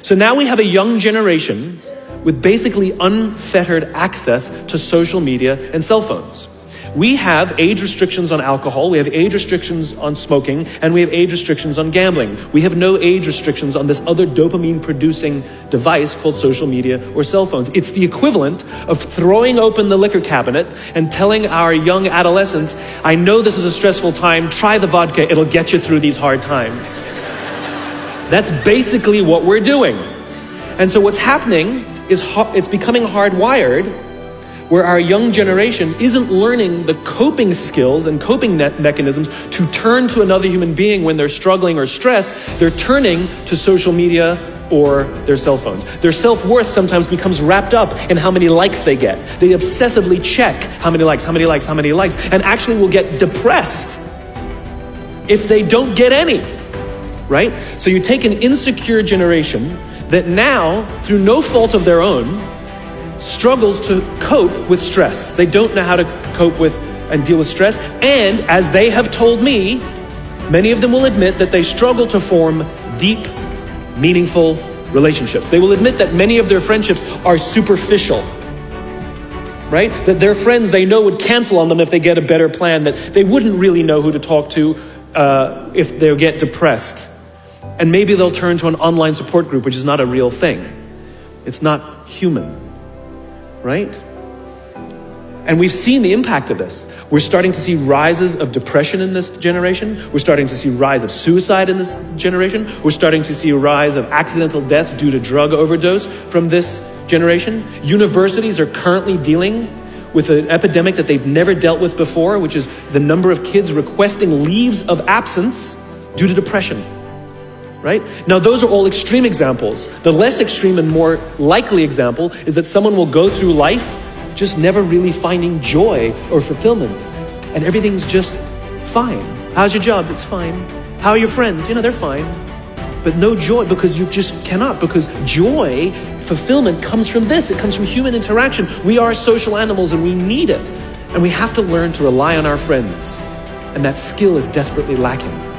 So now we have a young generation with basically unfettered access to social media and cell phones. We have age restrictions on alcohol, we have age restrictions on smoking, and we have age restrictions on gambling. We have no age restrictions on this other dopamine-producing device called social media or cell phones. It's the equivalent of throwing open the liquor cabinet and telling our young adolescents, I know this is a stressful time, try the vodka, it'll get you through these hard times. That's basically what we're doing. And so what's happening is it's becoming hardwired, where our young generation isn't learning the coping skills and coping mechanisms to turn to another human being when they're struggling or stressed. They're turning to social media or their cell phones. Their self-worth sometimes becomes wrapped up in how many likes they get. They obsessively check how many likes, and actually will get depressed if they don't get any, right? So you take an insecure generation that now, through no fault of their own, struggles to cope with stress. They don't know how to cope with and deal with stress. And as they have told me, many of them will admit that they struggle to form deep, meaningful relationships. They will admit that many of their friendships are superficial, right? That their friends they know would cancel on them if they get a better plan, that they wouldn't really know who to talk to if they get depressed. And maybe they'll turn to an online support group, which is not a real thing. It's not human. Right? And we've seen the impact of this. We're starting to see rises of depression in this generation. We're starting to see a rise of suicide in this generation. We're starting to see a rise of accidental deaths due to drug overdose from this generation. Universities are currently dealing with an epidemic that they've never dealt with before, which is the number of kids requesting leaves of absence due to depression. Right? Now, those are all extreme examples. The less extreme and more likely example is that someone will go through life just never really finding joy or fulfillment. And everything's just fine. How's your job? It's fine. How are your friends? They're fine. But no joy, because you just cannot. Because joy, fulfillment comes from this. It comes from human interaction. We are social animals and we need it. And we have to learn to rely on our friends. And that skill is desperately lacking.